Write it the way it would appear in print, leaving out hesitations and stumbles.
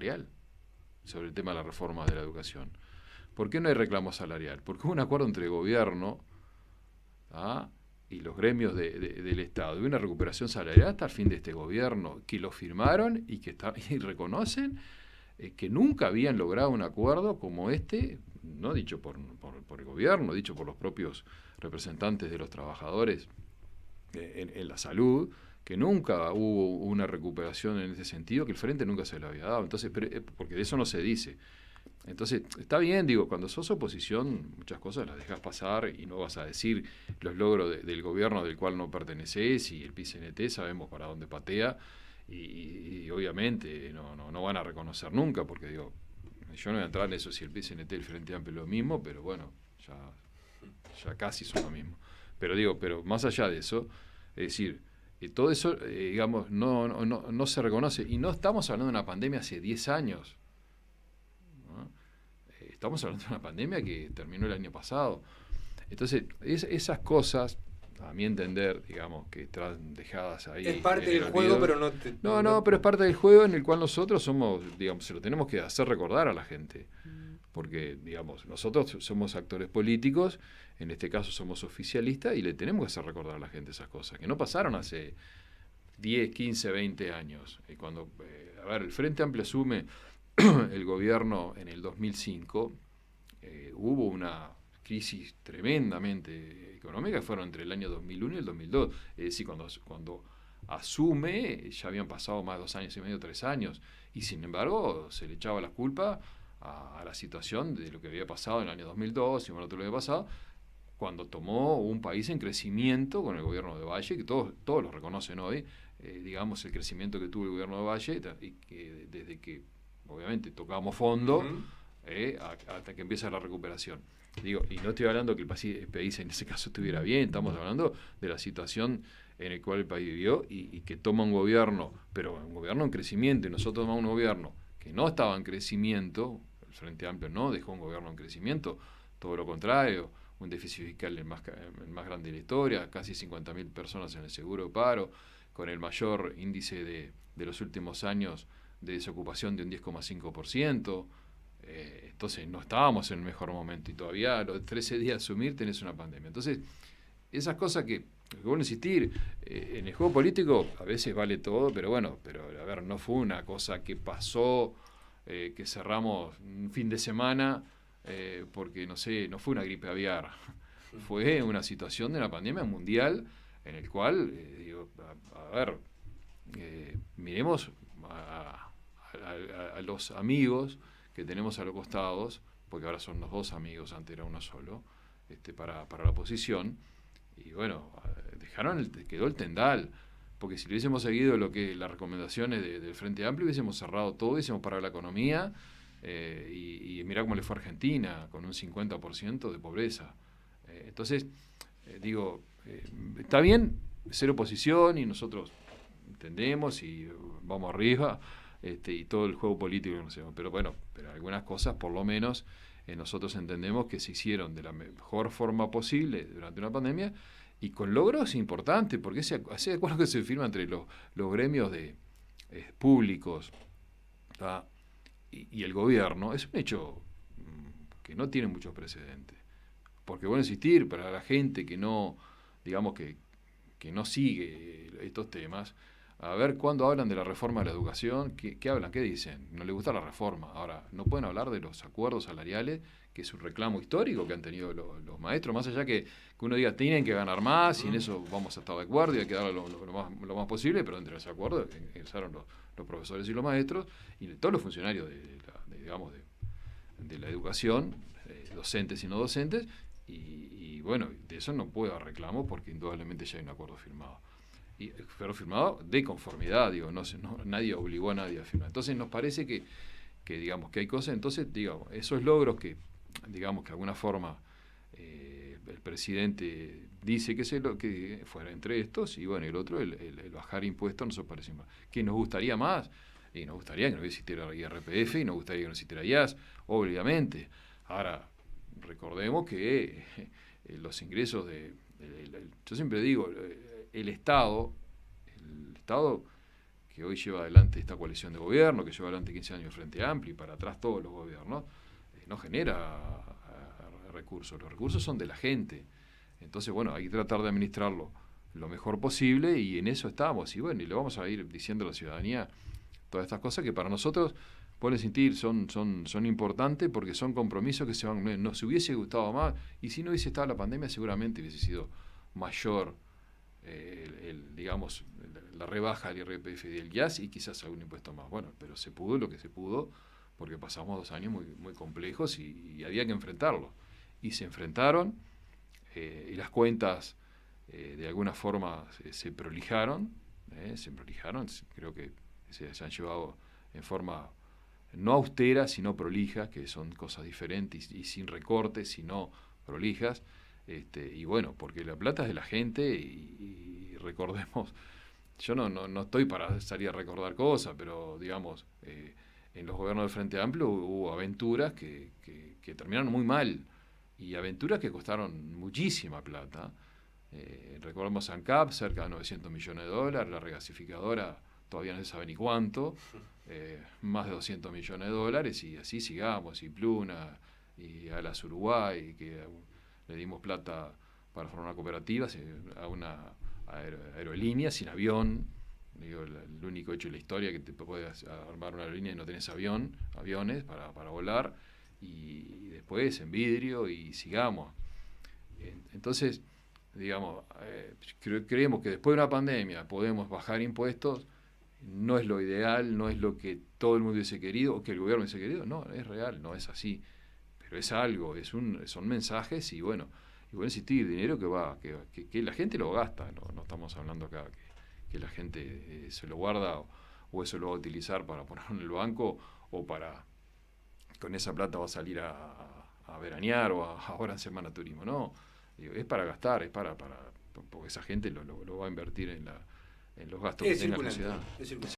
salarial sobre el tema de la reforma de la educación. ¿Por qué no hay reclamo salarial? Porque hubo un acuerdo entre el gobierno, ¿ah?, y los gremios del Estado de una recuperación salarial hasta el fin de este gobierno, que lo firmaron y que y reconocen que nunca habían logrado un acuerdo como este, no dicho por el gobierno, dicho por los propios representantes de los trabajadores en la salud, que nunca hubo una recuperación en ese sentido, que el Frente nunca se lo había dado. Entonces, porque de eso no se dice. Entonces, está bien, digo, cuando sos oposición, muchas cosas las dejas pasar y no vas a decir los logros del gobierno del cual no perteneces, y el PCNT sabemos para dónde patea, y obviamente no van a reconocer nunca, porque digo, yo no voy a entrar en eso si el PCNT y el Frente Amplio es lo mismo, pero bueno, ya casi son lo mismo. Pero digo, pero más allá de eso, es decir, todo eso, digamos, no se reconoce. Y no estamos hablando de una pandemia hace 10 años. ¿No? Estamos hablando de una pandemia que terminó el año pasado. Entonces, esas cosas, a mi entender, digamos, que están dejadas ahí. Es parte en del el juego, olvido. pero No, pero es parte del juego en el cual nosotros somos, digamos, se lo tenemos que hacer recordar a la gente. Porque, digamos, nosotros somos actores políticos, en este caso somos oficialistas, y le tenemos que hacer recordar a la gente esas cosas, que no pasaron hace 10, 15, 20 años. Cuando, a ver, el Frente Amplio asume el gobierno en el 2005, hubo una crisis tremendamente económica, fueron entre el año 2001 y el 2002. Es decir, cuando asume, ya habían pasado más de 2 años y medio, 3 años, y sin embargo se le echaba la culpa a la situación de lo que había pasado en el año 2002 y bueno, todo lo que había pasado, cuando tomó un país en crecimiento con el gobierno de Valle, que todos lo reconocen hoy, digamos, el crecimiento que tuvo el gobierno de Valle, y que desde que obviamente tocamos fondo, hasta que empieza la recuperación. Digo, y no estoy hablando que el país en ese caso estuviera bien, estamos hablando de la situación en la cual el país vivió y que toma un gobierno, pero un gobierno en crecimiento, y nosotros tomamos un gobierno que no estaba en crecimiento. El Frente Amplio no dejó un gobierno en crecimiento, todo lo contrario, un déficit fiscal el más grande de la historia, casi 50.000 personas en el seguro de paro, con el mayor índice de los últimos años de desocupación de un 10,5%. Entonces no estábamos en el mejor momento y todavía a los 13 días de asumir tenés una pandemia. Entonces, esas cosas que vuelvo a insistir, en el juego político a veces vale todo, pero bueno, a ver, no fue una cosa que pasó, que cerramos un fin de semana, porque no sé, no fue una gripe aviar, fue una situación de una pandemia mundial en el cual, digo, a ver, miremos a los amigos que tenemos a los costados, porque ahora son los 2 amigos, antes era uno solo, para la oposición, y bueno, quedó el tendal, porque si lo hubiésemos seguido las recomendaciones del Frente Amplio, hubiésemos cerrado todo, hubiésemos parado la economía, y mirá cómo le fue a Argentina, con un 50% de pobreza. Entonces, digo, está bien ser oposición y nosotros entendemos y vamos arriba, y todo el juego político que conocemos, pero bueno, pero algunas cosas por lo menos nosotros entendemos que se hicieron de la mejor forma posible durante una pandemia y con logros importantes, porque ese acuerdo que se firma entre los gremios públicos, ¿tá?, y el gobierno es un hecho que no tiene muchos precedentes. Porque bueno, insistir para la gente que no, digamos que no sigue estos temas, a ver cuándo hablan de la reforma de la educación, ¿qué hablan? ¿Qué dicen? No les gusta la reforma. Ahora, no pueden hablar de los acuerdos salariales, que es un reclamo histórico que han tenido los maestros, más allá que uno diga tienen que ganar más y en eso vamos a estar de acuerdo y hay que darle lo más posible, pero entre ese acuerdo ingresaron los profesores y los maestros y todos los funcionarios de la educación, docentes y no docentes, y bueno, de eso no puedo dar reclamo porque indudablemente ya hay un acuerdo firmado. Pero firmado de conformidad, digo, nadie obligó a nadie a firmar. Entonces nos parece que digamos que hay cosas, entonces digamos, esos logros que digamos que de alguna forma el presidente dice que fuera entre estos, y bueno, el otro, el bajar impuestos, nos parece más. ¿Que nos gustaría más? Y nos gustaría que no existiera IRPF y nos gustaría que no existiera IAS, obviamente. Ahora, recordemos que los ingresos yo siempre digo, el Estado que hoy lleva adelante esta coalición de gobierno, que lleva adelante 15 años el Frente Amplio y para atrás todos los gobiernos, no genera recursos. Los recursos son de la gente. Entonces, bueno, hay que tratar de administrarlo lo mejor posible y en eso estamos. Y bueno, y le vamos a ir diciendo a la ciudadanía todas estas cosas que para nosotros, pueden sentir, son importantes porque son compromisos que se van. Nos hubiese gustado más, y si no hubiese estado la pandemia, seguramente hubiese sido mayor, digamos, la rebaja del IRPF y del gas y quizás algún impuesto más. Bueno, pero se pudo lo que se pudo porque pasamos 2 años muy, muy complejos y había que enfrentarlos. Y se enfrentaron, y las cuentas de alguna forma se prolijaron, creo que se han llevado en forma no austera, sino prolija, que son cosas diferentes y sin recortes, sino prolijas. Y bueno, porque la plata es de la gente y recordemos, yo no estoy para salir a recordar cosas, pero digamos, en los gobiernos del Frente Amplio hubo aventuras que terminaron muy mal y aventuras que costaron muchísima plata. Recordemos ANCAP, cerca de $900 millones, la regasificadora todavía no se sabe ni cuánto, más de $200 millones, y así sigamos, y Pluna, y Alas Uruguay, que le dimos plata para formar cooperativas, a una aerolínea sin avión. Digo, el único hecho de la historia que te puedes armar una aerolínea y no tenés aviones para volar, y después en vidrio, y sigamos. Entonces, digamos, creemos que después de una pandemia podemos bajar impuestos. No es lo ideal, no es lo que todo el mundo hubiese querido o que el gobierno hubiese querido, no, es real, no es así, pero es algo, son mensajes y bueno, insistir, dinero que la gente lo gasta, no estamos hablando acá que la gente se lo guarda o eso lo va a utilizar para ponerlo en el banco o para, con esa plata va a salir a veranear o ahora en Semana Turismo, no, es para gastar, es para porque esa gente lo va a invertir en los gastos que tenga la ciudad.